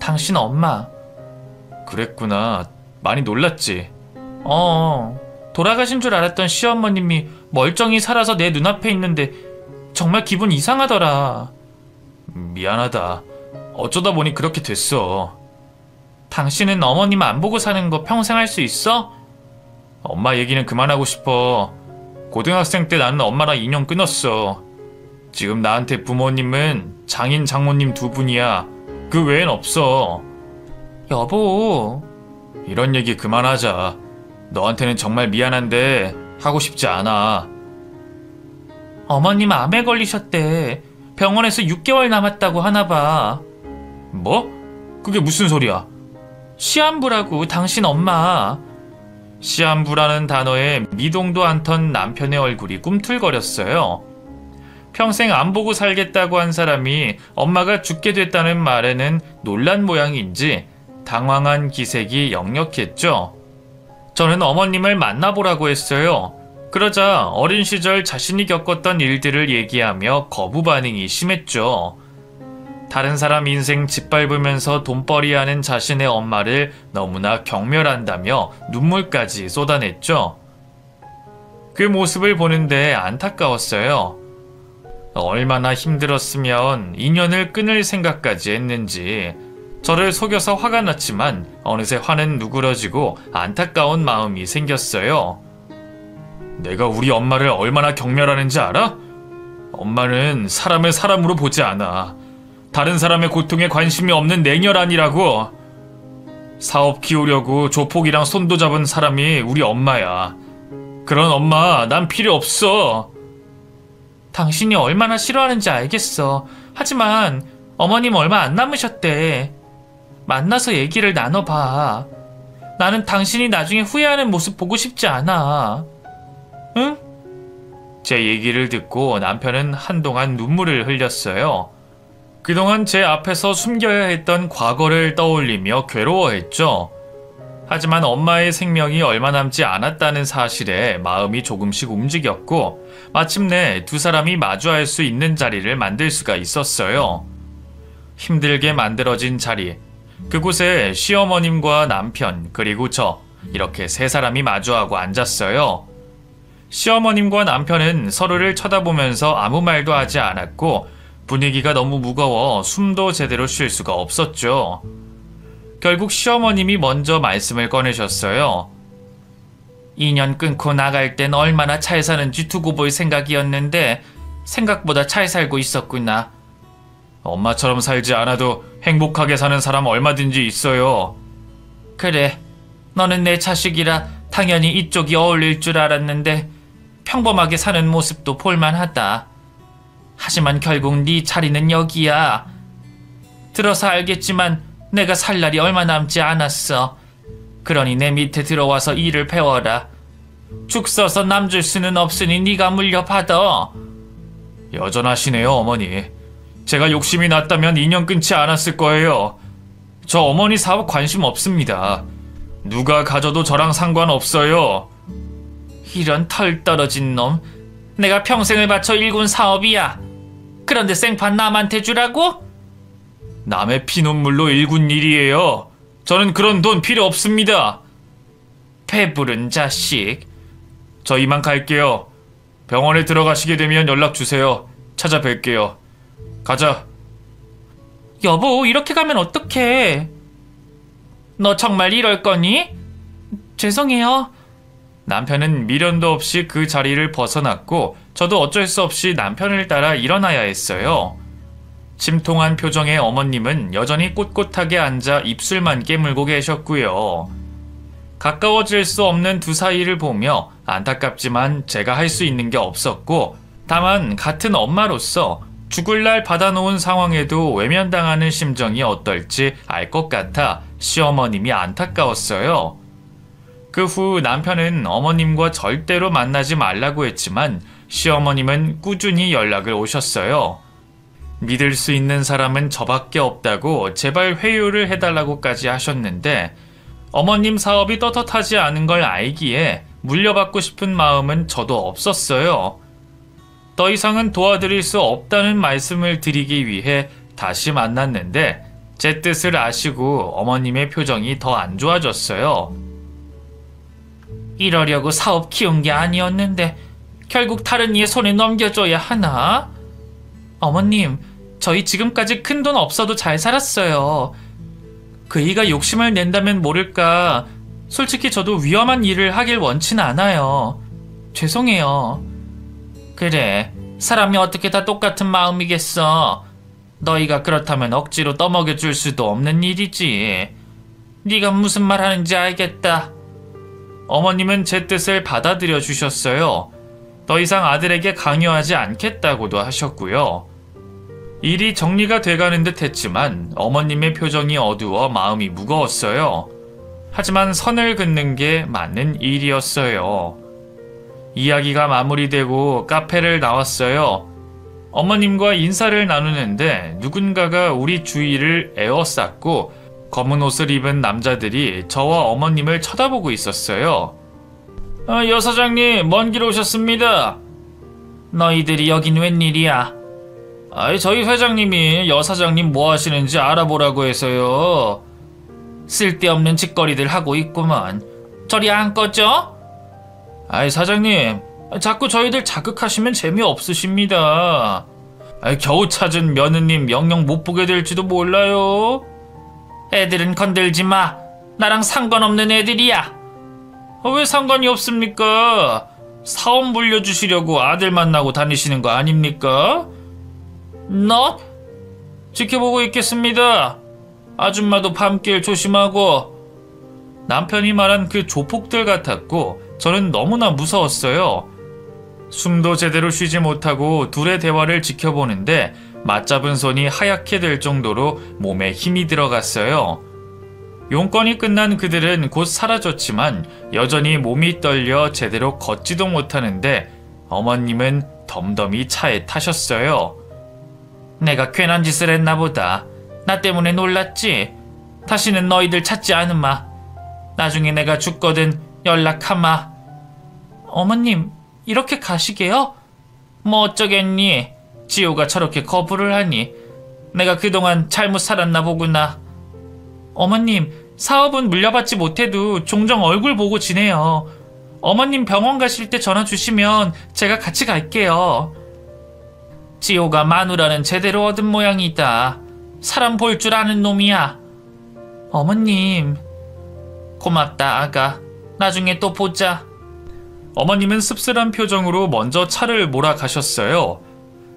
당신 엄마. 그랬구나. 많이 놀랐지? 돌아가신 줄 알았던 시어머님이 멀쩡히 살아서 내 눈앞에 있는데 정말 기분 이상하더라. 미안하다. 어쩌다 보니 그렇게 됐어. 당신은 어머님 안 보고 사는 거 평생 할 수 있어? 엄마 얘기는 그만하고 싶어. 고등학생 때 나는 엄마랑 인연 끊었어. 지금 나한테 부모님은 장인, 장모님 두 분이야. 그 외엔 없어. 여보. 이런 얘기 그만하자. 너한테는 정말 미안한데 하고 싶지 않아. 어머님 암에 걸리셨대. 병원에서 6개월 남았다고 하나 봐. 뭐? 그게 무슨 소리야? 시한부라고, 당신 엄마. 시한부라는 단어에 미동도 않던 남편의 얼굴이 꿈틀거렸어요. 평생 안 보고 살겠다고 한 사람이 엄마가 죽게 됐다는 말에는 놀란 모양인지 당황한 기색이 역력했죠. 저는 어머님을 만나보라고 했어요. 그러자 어린 시절 자신이 겪었던 일들을 얘기하며 거부 반응이 심했죠. 다른 사람 인생 짓밟으면서 돈벌이하는 자신의 엄마를 너무나 경멸한다며 눈물까지 쏟아냈죠. 그 모습을 보는데 안타까웠어요. 얼마나 힘들었으면 인연을 끊을 생각까지 했는지. 저를 속여서 화가 났지만 어느새 화는 누그러지고 안타까운 마음이 생겼어요. 내가 우리 엄마를 얼마나 경멸하는지 알아? 엄마는 사람을 사람으로 보지 않아. 다른 사람의 고통에 관심이 없는 냉혈한이라고. 사업 키우려고 조폭이랑 손도 잡은 사람이 우리 엄마야. 그런 엄마 난 필요 없어. 당신이 얼마나 싫어하는지 알겠어. 하지만 어머님 얼마 안 남으셨대. 만나서 얘기를 나눠봐. 나는 당신이 나중에 후회하는 모습 보고 싶지 않아. 응? 제 얘기를 듣고 남편은 한동안 눈물을 흘렸어요. 그동안 제 앞에서 숨겨야 했던 과거를 떠올리며 괴로워했죠. 하지만 엄마의 생명이 얼마 남지 않았다는 사실에 마음이 조금씩 움직였고 마침내 두 사람이 마주할 수 있는 자리를 만들 수가 있었어요. 힘들게 만들어진 자리. 그곳에 시어머님과 남편 그리고 저 이렇게 세 사람이 마주하고 앉았어요. 시어머님과 남편은 서로를 쳐다보면서 아무 말도 하지 않았고 분위기가 너무 무거워 숨도 제대로 쉴 수가 없었죠. 결국 시어머님이 먼저 말씀을 꺼내셨어요. 2년 끊고 나갈 땐 얼마나 잘 사는지 두고 볼 생각이었는데 생각보다 잘 살고 있었구나. 엄마처럼 살지 않아도 행복하게 사는 사람 얼마든지 있어요. 그래, 너는 내 자식이라 당연히 이쪽이 어울릴 줄 알았는데 평범하게 사는 모습도 볼만하다. 하지만 결국 네 자리는 여기야. 들어서 알겠지만 내가 살 날이 얼마 남지 않았어. 그러니 내 밑에 들어와서 일을 배워라. 죽 써서 남 줄 수는 없으니 네가 물려받아. 여전하시네요, 어머니. 제가 욕심이 났다면 인연 끊지 않았을 거예요. 저 어머니 사업 관심 없습니다. 누가 가져도 저랑 상관없어요. 이런 털 떨어진 놈. 내가 평생을 바쳐 일군 사업이야. 그런데 생판 남한테 주라고? 남의 피눈물로 일군 일이에요. 저는 그런 돈 필요 없습니다. 배부른 자식. 저 이만 갈게요. 병원에 들어가시게 되면 연락 주세요. 찾아뵐게요. 가자. 여보, 이렇게 가면 어떡해? 너 정말 이럴 거니? 죄송해요. 남편은 미련도 없이 그 자리를 벗어났고 저도 어쩔 수 없이 남편을 따라 일어나야 했어요. 침통한 표정의 어머님은 여전히 꼿꼿하게 앉아 입술만 깨물고 계셨고요. 가까워질 수 없는 두 사이를 보며 안타깝지만 제가 할 수 있는 게 없었고 다만 같은 엄마로서 죽을 날 받아놓은 상황에도 외면당하는 심정이 어떨지 알 것 같아 시어머님이 안타까웠어요. 그 후 남편은 어머님과 절대로 만나지 말라고 했지만 시어머님은 꾸준히 연락을 오셨어요. 믿을 수 있는 사람은 저밖에 없다고 제발 회유를 해달라고까지 하셨는데 어머님 사업이 떳떳하지 않은 걸 알기에 물려받고 싶은 마음은 저도 없었어요. 더 이상은 도와드릴 수 없다는 말씀을 드리기 위해 다시 만났는데 제 뜻을 아시고 어머님의 표정이 더 안 좋아졌어요. 이러려고 사업 키운 게 아니었는데 결국 다른 이의 손에 넘겨줘야 하나? 어머님, 저희 지금까지 큰 돈 없어도 잘 살았어요. 그이가 욕심을 낸다면 모를까 솔직히 저도 위험한 일을 하길 원치는 않아요. 죄송해요. 그래, 사람이 어떻게 다 똑같은 마음이겠어. 너희가 그렇다면 억지로 떠먹여줄 수도 없는 일이지. 네가 무슨 말 하는지 알겠다. 어머님은 제 뜻을 받아들여 주셨어요. 더 이상 아들에게 강요하지 않겠다고도 하셨고요. 일이 정리가 돼가는 듯 했지만 어머님의 표정이 어두워 마음이 무거웠어요. 하지만 선을 긋는 게 맞는 일이었어요. 이야기가 마무리되고 카페를 나왔어요. 어머님과 인사를 나누는데 누군가가 우리 주위를 에워쌌고 검은 옷을 입은 남자들이 저와 어머님을 쳐다보고 있었어요. 여 사장님, 먼 길 오셨습니다. 너희들이 여긴 웬일이야? 저희 회장님이 여 사장님 뭐 하시는지 알아보라고 해서요. 쓸데없는 짓거리들 하고 있구먼. 저리 안 꺼져? 사장님, 자꾸 저희들 자극하시면 재미없으십니다. 겨우 찾은 며느님 영영 못 보게 될지도 몰라요. 애들은 건들지 마. 나랑 상관없는 애들이야. 왜 상관이 없습니까? 사업 물려주시려고 아들 만나고 다니시는 거 아닙니까? 너? 지켜보고 있겠습니다. 아줌마도 밤길 조심하고. 남편이 말한 그 조폭들 같았고 저는 너무나 무서웠어요. 숨도 제대로 쉬지 못하고 둘의 대화를 지켜보는데 맞잡은 손이 하얗게 될 정도로 몸에 힘이 들어갔어요. 용건이 끝난 그들은 곧 사라졌지만 여전히 몸이 떨려 제대로 걷지도 못하는데 어머님은 덤덤히 차에 타셨어요. 내가 괜한 짓을 했나 보다. 나 때문에 놀랐지? 다시는 너희들 찾지 않으마. 나중에 내가 죽거든 연락하마. 어머님, 이렇게 가시게요? 뭐 어쩌겠니? 지호가 저렇게 거부를 하니 내가 그동안 잘못 살았나 보구나. 어머님, 사업은 물려받지 못해도 종종 얼굴 보고 지내요. 어머님 병원 가실 때 전화 주시면 제가 같이 갈게요. 지호가 마누라는 제대로 얻은 모양이다. 사람 볼 줄 아는 놈이야. 어머님, 고맙다 아가. 나중에 또 보자. 어머님은 씁쓸한 표정으로 먼저 차를 몰아가셨어요.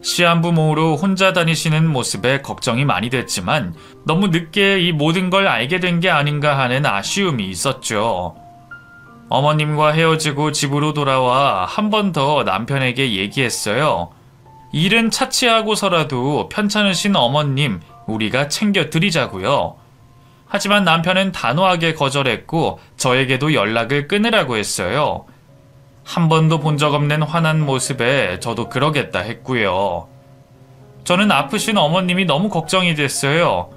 시한부모로 혼자 다니시는 모습에 걱정이 많이 됐지만 너무 늦게 이 모든 걸 알게 된 게 아닌가 하는 아쉬움이 있었죠. 어머님과 헤어지고 집으로 돌아와 한 번 더 남편에게 얘기했어요. 일은 차치하고서라도 편찮으신 어머님 우리가 챙겨드리자고요. 하지만 남편은 단호하게 거절했고 저에게도 연락을 끊으라고 했어요. 한 번도 본 적 없는 화난 모습에 저도 그러겠다 했고요. 저는 아프신 어머님이 너무 걱정이 됐어요.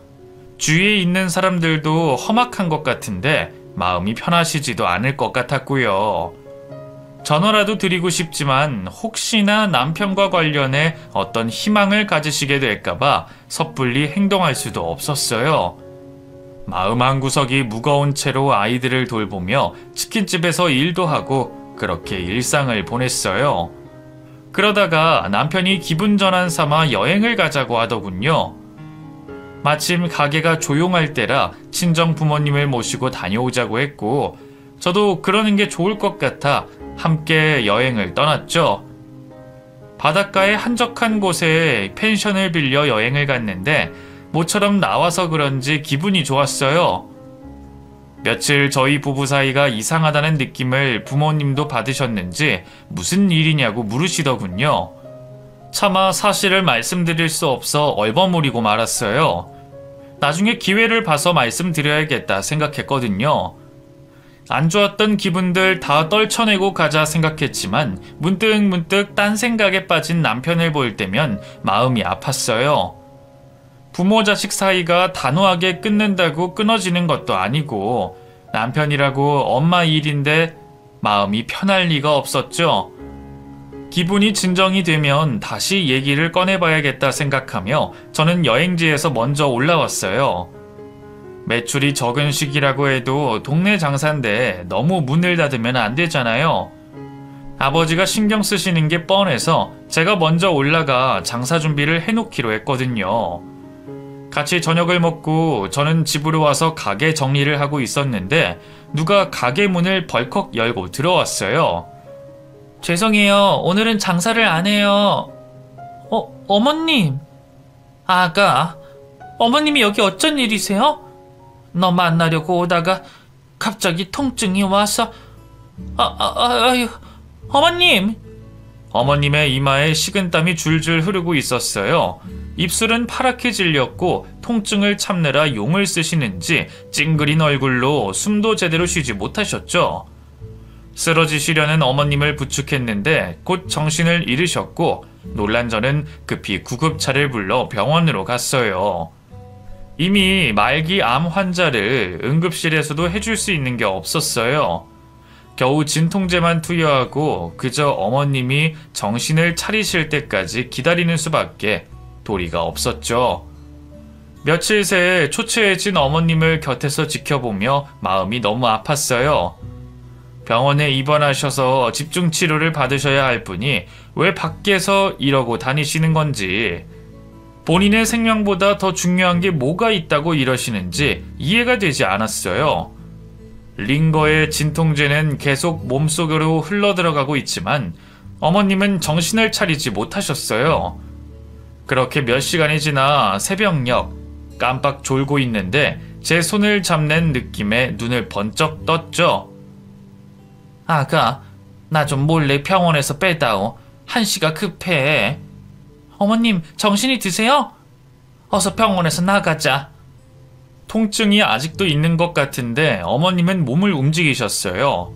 주위에 있는 사람들도 험악한 것 같은데 마음이 편하시지도 않을 것 같았고요. 전화라도 드리고 싶지만 혹시나 남편과 관련해 어떤 희망을 가지시게 될까봐 섣불리 행동할 수도 없었어요. 마음 한구석이 무거운 채로 아이들을 돌보며 치킨집에서 일도 하고 그렇게 일상을 보냈어요. 그러다가 남편이 기분 전환 삼아 여행을 가자고 하더군요. 마침 가게가 조용할 때라 친정 부모님을 모시고 다녀오자고 했고 저도 그러는 게 좋을 것 같아 함께 여행을 떠났죠. 바닷가의 한적한 곳에 펜션을 빌려 여행을 갔는데 모처럼 나와서 그런지 기분이 좋았어요. 며칠 저희 부부 사이가 이상하다는 느낌을 부모님도 받으셨는지 무슨 일이냐고 물으시더군요. 차마 사실을 말씀드릴 수 없어 얼버무리고 말았어요. 나중에 기회를 봐서 말씀드려야겠다 생각했거든요. 안 좋았던 기분들 다 떨쳐내고 가자 생각했지만 문득문득 딴 생각에 빠진 남편을 볼 때면 마음이 아팠어요. 부모 자식 사이가 단호하게 끊는다고 끊어지는 것도 아니고 남편이라고 엄마 일인데 마음이 편할 리가 없었죠. 기분이 진정이 되면 다시 얘기를 꺼내봐야겠다 생각하며 저는 여행지에서 먼저 올라왔어요. 매출이 적은 시기라고 해도 동네 장사인데 너무 문을 닫으면 안 되잖아요. 아버지가 신경 쓰시는 게 뻔해서 제가 먼저 올라가 장사 준비를 해놓기로 했거든요. 같이 저녁을 먹고 저는 집으로 와서 가게 정리를 하고 있었는데 누가 가게 문을 벌컥 열고 들어왔어요. 죄송해요. 오늘은 장사를 안 해요. 어머님. 아가, 어머님이 여기 어쩐 일이세요? 너 만나려고 오다가 갑자기 통증이 와서 아유, 어머님. 어머님의 이마에 식은땀이 줄줄 흐르고 있었어요. 입술은 파랗게 질렸고 통증을 참느라 용을 쓰시는지 찡그린 얼굴로 숨도 제대로 쉬지 못하셨죠. 쓰러지시려는 어머님을 부축했는데 곧 정신을 잃으셨고 놀란 저는 급히 구급차를 불러 병원으로 갔어요. 이미 말기 암 환자를 응급실에서도 해줄 수 있는 게 없었어요. 겨우 진통제만 투여하고 그저 어머님이 정신을 차리실 때까지 기다리는 수밖에 도리가 없었죠. 며칠 새 초췌해진 어머님을 곁에서 지켜보며 마음이 너무 아팠어요. 병원에 입원하셔서 집중치료를 받으셔야 할 분이 왜 밖에서 이러고 다니시는 건지, 본인의 생명보다 더 중요한 게 뭐가 있다고 이러시는지 이해가 되지 않았어요. 링거의 진통제는 계속 몸속으로 흘러들어가고 있지만 어머님은 정신을 차리지 못하셨어요. 그렇게 몇 시간이 지나 새벽녘 깜빡 졸고 있는데 제 손을 잡는 느낌에 눈을 번쩍 떴죠. 아가, 나 좀 몰래 병원에서 빼다오. 한시가 급해. 어머님, 정신이 드세요? 어서 병원에서 나가자. 통증이 아직도 있는 것 같은데 어머님은 몸을 움직이셨어요.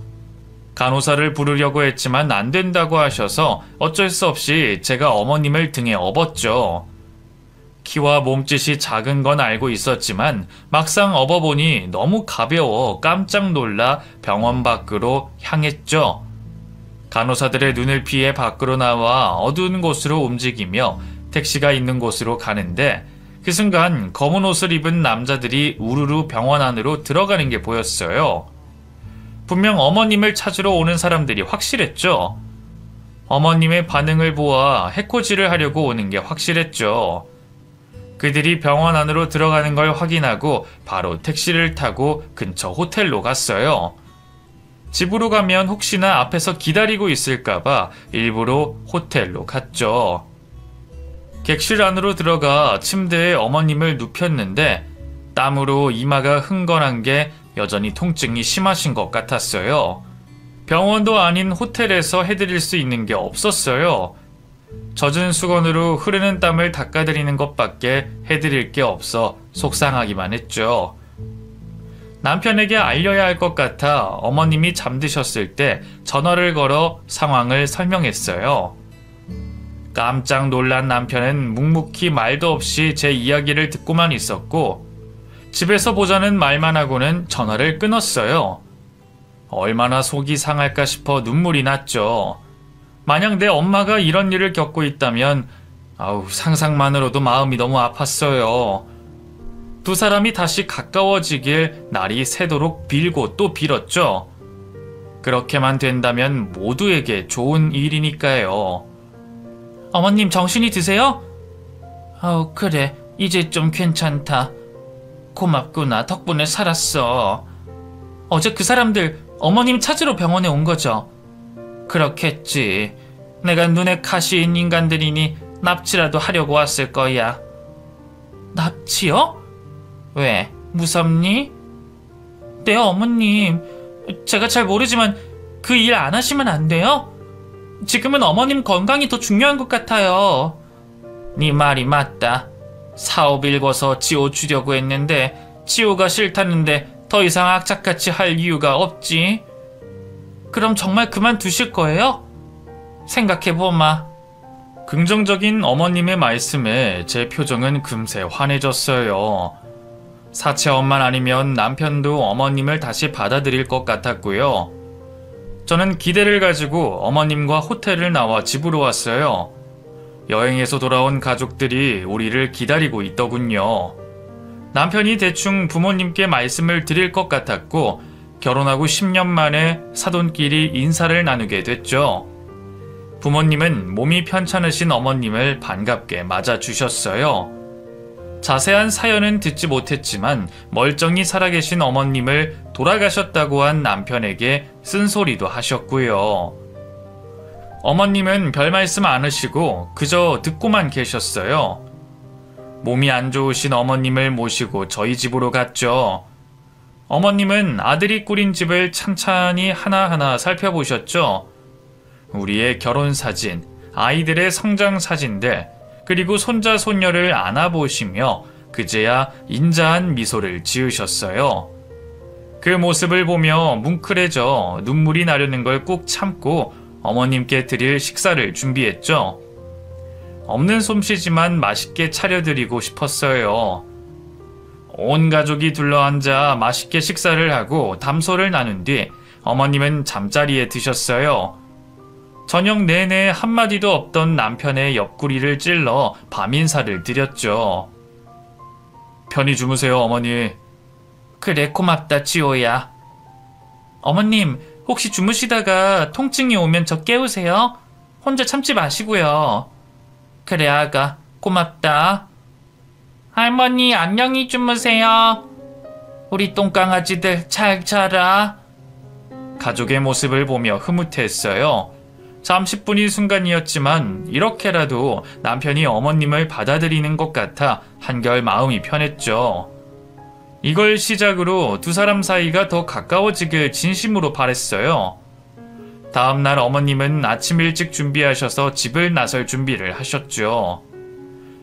간호사를 부르려고 했지만 안 된다고 하셔서 어쩔 수 없이 제가 어머님을 등에 업었죠. 키와 몸짓이 작은 건 알고 있었지만 막상 업어보니 너무 가벼워 깜짝 놀라 병원 밖으로 향했죠. 간호사들의 눈을 피해 밖으로 나와 어두운 곳으로 움직이며 택시가 있는 곳으로 가는데 그 순간 검은 옷을 입은 남자들이 우르르 병원 안으로 들어가는 게 보였어요. 분명 어머님을 찾으러 오는 사람들이 확실했죠. 어머님의 반응을 보아 해코지를 하려고 오는 게 확실했죠. 그들이 병원 안으로 들어가는 걸 확인하고 바로 택시를 타고 근처 호텔로 갔어요. 집으로 가면 혹시나 앞에서 기다리고 있을까봐 일부러 호텔로 갔죠. 객실 안으로 들어가 침대에 어머님을 눕혔는데 땀으로 이마가 흥건한 게 여전히 통증이 심하신 것 같았어요. 병원도 아닌 호텔에서 해드릴 수 있는 게 없었어요. 젖은 수건으로 흐르는 땀을 닦아드리는 것밖에 해드릴 게 없어 속상하기만 했죠. 남편에게 알려야 할 것 같아 어머님이 잠드셨을 때 전화를 걸어 상황을 설명했어요. 깜짝 놀란 남편은 묵묵히 말도 없이 제 이야기를 듣고만 있었고 집에서 보자는 말만 하고는 전화를 끊었어요. 얼마나 속이 상할까 싶어 눈물이 났죠. 만약 내 엄마가 이런 일을 겪고 있다면 상상만으로도 마음이 너무 아팠어요. 두 사람이 다시 가까워지길 날이 새도록 빌고 또 빌었죠. 그렇게만 된다면 모두에게 좋은 일이니까요. 어머님, 정신이 드세요? 그래. 이제 좀 괜찮다. 고맙구나. 덕분에 살았어. 어제 그 사람들 어머님 찾으러 병원에 온 거죠? 그렇겠지. 내가 눈에 가시인 인간들이니 납치라도 하려고 왔을 거야. 납치요? 왜? 무섭니? 네, 어머님. 제가 잘 모르지만 그 일 안 하시면 안 돼요? 지금은 어머님 건강이 더 중요한 것 같아요. 네 말이 맞다. 사업 일궈서 지호 주려고 했는데 지호가 싫다는데 더 이상 악착같이 할 이유가 없지. 그럼 정말 그만두실 거예요? 생각해보마. 긍정적인 어머님의 말씀에 제 표정은 금세 환해졌어요. 사채업만 아니면 남편도 어머님을 다시 받아들일 것 같았고요. 저는 기대를 가지고 어머님과 호텔을 나와 집으로 왔어요. 여행에서 돌아온 가족들이 우리를 기다리고 있더군요. 남편이 대충 부모님께 말씀을 드릴 것 같았고 결혼하고 10년 만에 사돈끼리 인사를 나누게 됐죠. 부모님은 몸이 편찮으신 어머님을 반갑게 맞아주셨어요. 자세한 사연은 듣지 못했지만 멀쩡히 살아계신 어머님을 돌아가셨다고 한 남편에게 쓴소리도 하셨고요. 어머님은 별 말씀 안 하시고 그저 듣고만 계셨어요. 몸이 안 좋으신 어머님을 모시고 저희 집으로 갔죠. 어머님은 아들이 꾸린 집을 찬찬히 하나하나 살펴보셨죠. 우리의 결혼 사진, 아이들의 성장 사진들, 그리고 손자 손녀를 안아보시며 그제야 인자한 미소를 지으셨어요. 그 모습을 보며 뭉클해져 눈물이 나려는 걸 꾹 참고 어머님께 드릴 식사를 준비했죠. 없는 솜씨지만 맛있게 차려드리고 싶었어요. 온 가족이 둘러앉아 맛있게 식사를 하고 담소를 나눈 뒤 어머님은 잠자리에 드셨어요. 저녁 내내 한마디도 없던 남편의 옆구리를 찔러 밤인사를 드렸죠. 편히 주무세요, 어머니. 그래, 고맙다, 지호야. 어머님, 혹시 주무시다가 통증이 오면 저 깨우세요. 혼자 참지 마시고요. 그래, 아가. 고맙다. 할머니, 안녕히 주무세요. 우리 똥강아지들 잘 자라. 가족의 모습을 보며 흐뭇했어요. 잠시뿐인 순간이었지만 이렇게라도 남편이 어머님을 받아들이는 것 같아 한결 마음이 편했죠. 이걸 시작으로 두 사람 사이가 더 가까워지길 진심으로 바랬어요. 다음날 어머님은 아침 일찍 준비하셔서 집을 나설 준비를 하셨죠.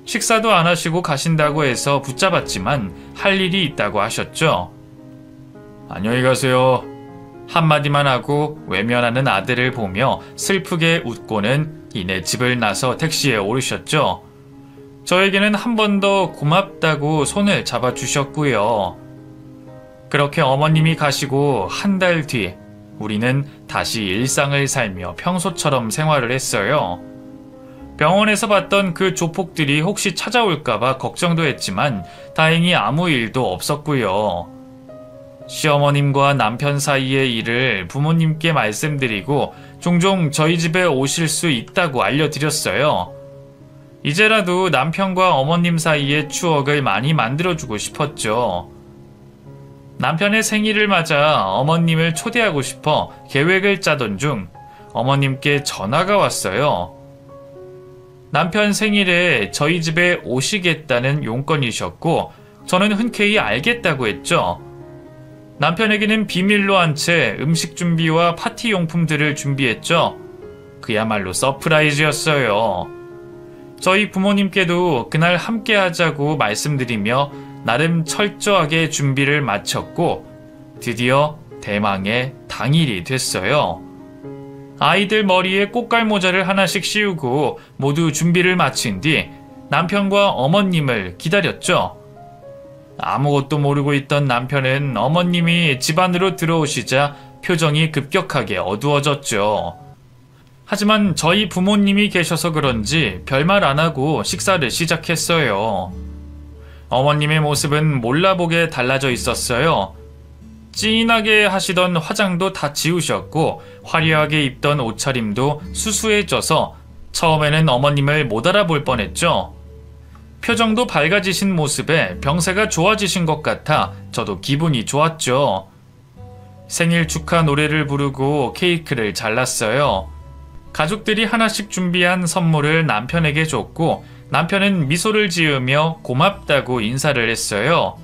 식사도 안 하시고 가신다고 해서 붙잡았지만 할 일이 있다고 하셨죠. 안녕히 가세요. 한마디만 하고 외면하는 아들을 보며 슬프게 웃고는 이내 집을 나서 택시에 오르셨죠. 저에게는 한 번 더 고맙다고 손을 잡아주셨고요. 그렇게 어머님이 가시고 한 달 뒤 우리는 다시 일상을 살며 평소처럼 생활을 했어요. 병원에서 봤던 그 조폭들이 혹시 찾아올까봐 걱정도 했지만 다행히 아무 일도 없었고요. 시어머님과 남편 사이의 일을 부모님께 말씀드리고 종종 저희 집에 오실 수 있다고 알려드렸어요. 이제라도 남편과 어머님 사이의 추억을 많이 만들어주고 싶었죠. 남편의 생일을 맞아 어머님을 초대하고 싶어 계획을 짜던 중 어머님께 전화가 왔어요. 남편 생일에 저희 집에 오시겠다는 용건이셨고 저는 흔쾌히 알겠다고 했죠. 남편에게는 비밀로 한 채 음식 준비와 파티 용품들을 준비했죠. 그야말로 서프라이즈였어요. 저희 부모님께도 그날 함께 하자고 말씀드리며 나름 철저하게 준비를 마쳤고 드디어 대망의 당일이 됐어요. 아이들 머리에 꽃갈모자를 하나씩 씌우고 모두 준비를 마친 뒤 남편과 어머님을 기다렸죠. 아무것도 모르고 있던 남편은 어머님이 집 안으로 들어오시자 표정이 급격하게 어두워졌죠. 하지만 저희 부모님이 계셔서 그런지 별말 안 하고 식사를 시작했어요. 어머님의 모습은 몰라보게 달라져 있었어요. 진하게 하시던 화장도 다 지우셨고 화려하게 입던 옷차림도 수수해져서 처음에는 어머님을 못 알아볼 뻔했죠. 표정도 밝아지신 모습에 병세가 좋아지신 것 같아 저도 기분이 좋았죠. 생일 축하 노래를 부르고 케이크를 잘랐어요. 가족들이 하나씩 준비한 선물을 남편에게 줬고 남편은 미소를 지으며 고맙다고 인사를 했어요.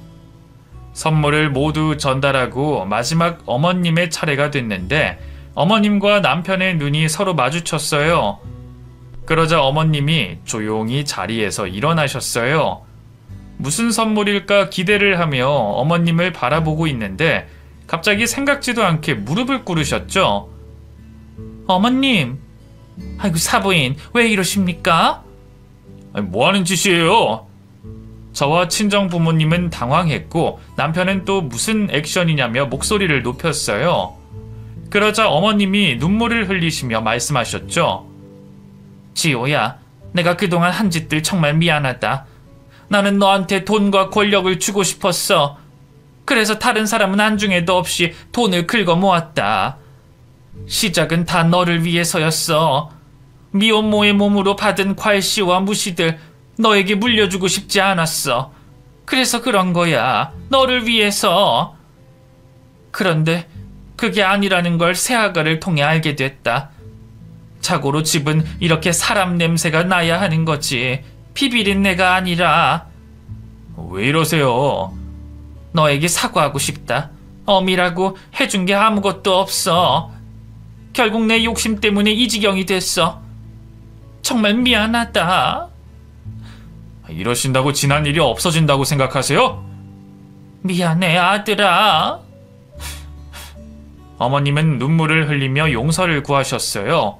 선물을 모두 전달하고 마지막 어머님의 차례가 됐는데 어머님과 남편의 눈이 서로 마주쳤어요. 그러자 어머님이 조용히 자리에서 일어나셨어요. 무슨 선물일까 기대를 하며 어머님을 바라보고 있는데 갑자기 생각지도 않게 무릎을 꿇으셨죠. 어머님, 아이고 사부인 왜 이러십니까? 뭐하는 짓이에요? 저와 친정 부모님은 당황했고 남편은 또 무슨 액션이냐며 목소리를 높였어요. 그러자 어머님이 눈물을 흘리시며 말씀하셨죠. 지호야, 내가 그동안 한 짓들 정말 미안하다. 나는 너한테 돈과 권력을 주고 싶었어. 그래서 다른 사람은 안중에도 없이 돈을 긁어 모았다. 시작은 다 너를 위해서였어. 미혼모의 몸으로 받은 괄시와 무시들 너에게 물려주고 싶지 않았어. 그래서 그런 거야. 너를 위해서. 그런데 그게 아니라는 걸 새아가를 통해 알게 됐다. 자고로 집은 이렇게 사람 냄새가 나야 하는 거지. 비비린 내가 아니라. 왜 이러세요? 너에게 사과하고 싶다. 어미라고 해준 게 아무것도 없어. 결국 내 욕심 때문에 이 지경이 됐어. 정말 미안하다. 이러신다고 지난 일이 없어진다고 생각하세요? 미안해, 아들아. 어머님은 눈물을 흘리며 용서를 구하셨어요.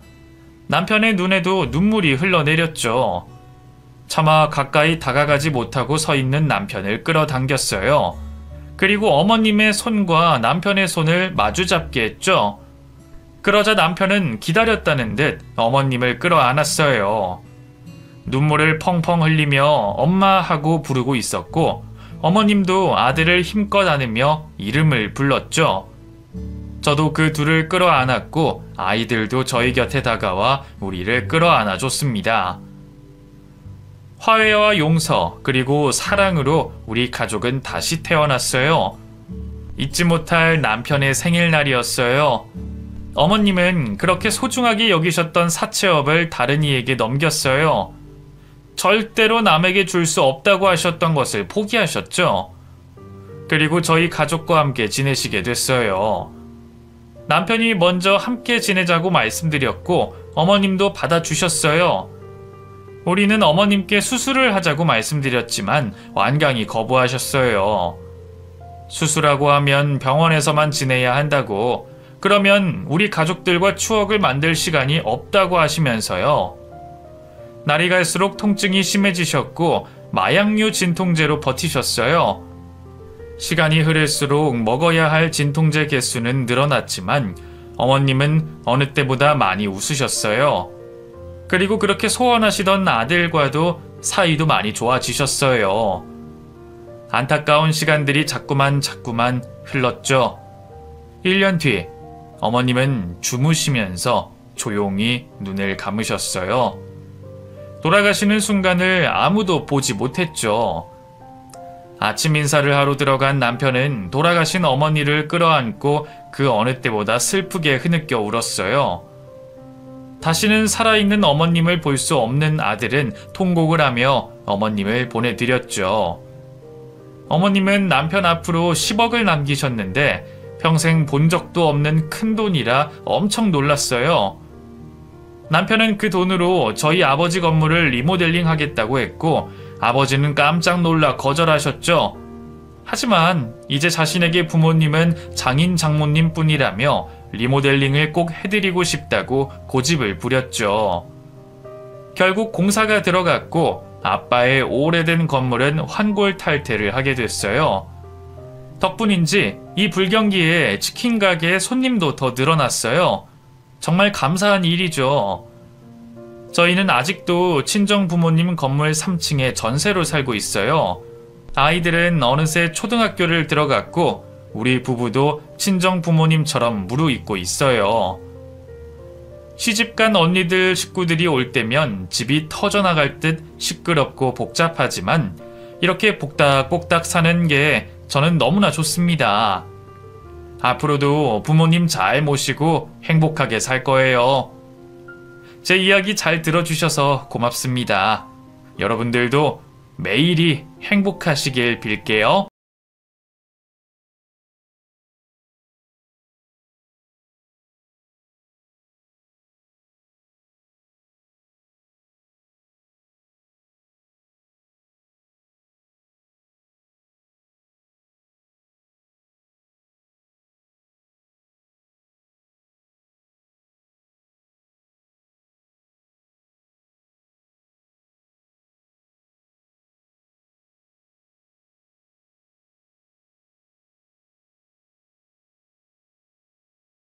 남편의 눈에도 눈물이 흘러내렸죠. 차마 가까이 다가가지 못하고 서 있는 남편을 끌어당겼어요. 그리고 어머님의 손과 남편의 손을 마주 잡게 했죠. 그러자 남편은 기다렸다는 듯 어머님을 끌어안았어요. 눈물을 펑펑 흘리며 엄마 하고 부르고 있었고 어머님도 아들을 힘껏 안으며 이름을 불렀죠. 저도 그 둘을 끌어안았고 아이들도 저희 곁에 다가와 우리를 끌어안아 줬습니다. 화해와 용서 그리고 사랑으로 우리 가족은 다시 태어났어요. 잊지 못할 남편의 생일날이었어요. 어머님은 그렇게 소중하게 여기셨던 사채업을 다른 이에게 넘겼어요. 절대로 남에게 줄 수 없다고 하셨던 것을 포기하셨죠. 그리고 저희 가족과 함께 지내시게 됐어요. 남편이 먼저 함께 지내자고 말씀드렸고 어머님도 받아주셨어요. 우리는 어머님께 수술을 하자고 말씀드렸지만 완강히 거부하셨어요. 수술하고 하면 병원에서만 지내야 한다고, 그러면 우리 가족들과 추억을 만들 시간이 없다고 하시면서요. 날이 갈수록 통증이 심해지셨고 마약류 진통제로 버티셨어요. 시간이 흐를수록 먹어야 할 진통제 개수는 늘어났지만 어머님은 어느 때보다 많이 웃으셨어요. 그리고 그렇게 소원하시던 아들과도 사이도 많이 좋아지셨어요. 안타까운 시간들이 자꾸만 흘렀죠. 1년 뒤 어머님은 주무시면서 조용히 눈을 감으셨어요. 돌아가시는 순간을 아무도 보지 못했죠. 아침 인사를 하러 들어간 남편은 돌아가신 어머니를 끌어안고 그 어느 때보다 슬프게 흐느껴 울었어요. 다시는 살아있는 어머님을 볼 수 없는 아들은 통곡을 하며 어머님을 보내드렸죠. 어머님은 남편 앞으로 10억을 남기셨는데 평생 본 적도 없는 큰 돈이라 엄청 놀랐어요. 남편은 그 돈으로 저희 아버지 건물을 리모델링 하겠다고 했고 아버지는 깜짝 놀라 거절하셨죠. 하지만 이제 자신에게 부모님은 장인 장모님 뿐이라며 리모델링을 꼭 해드리고 싶다고 고집을 부렸죠. 결국 공사가 들어갔고 아빠의 오래된 건물은 환골탈태를 하게 됐어요. 덕분인지 이 불경기에 치킨 가게에 손님도 더 늘어났어요. 정말 감사한 일이죠. 저희는 아직도 친정 부모님 건물 3층에 전세로 살고 있어요. 아이들은 어느새 초등학교를 들어갔고 우리 부부도 친정 부모님처럼 무르익고 있어요. 시집간 언니들 식구들이 올 때면 집이 터져나갈 듯 시끄럽고 복잡하지만 이렇게 복닥복닥 사는 게 저는 너무나 좋습니다. 앞으로도 부모님 잘 모시고 행복하게 살 거예요. 제 이야기 잘 들어주셔서 고맙습니다. 여러분들도 매일이 행복하시길 빌게요.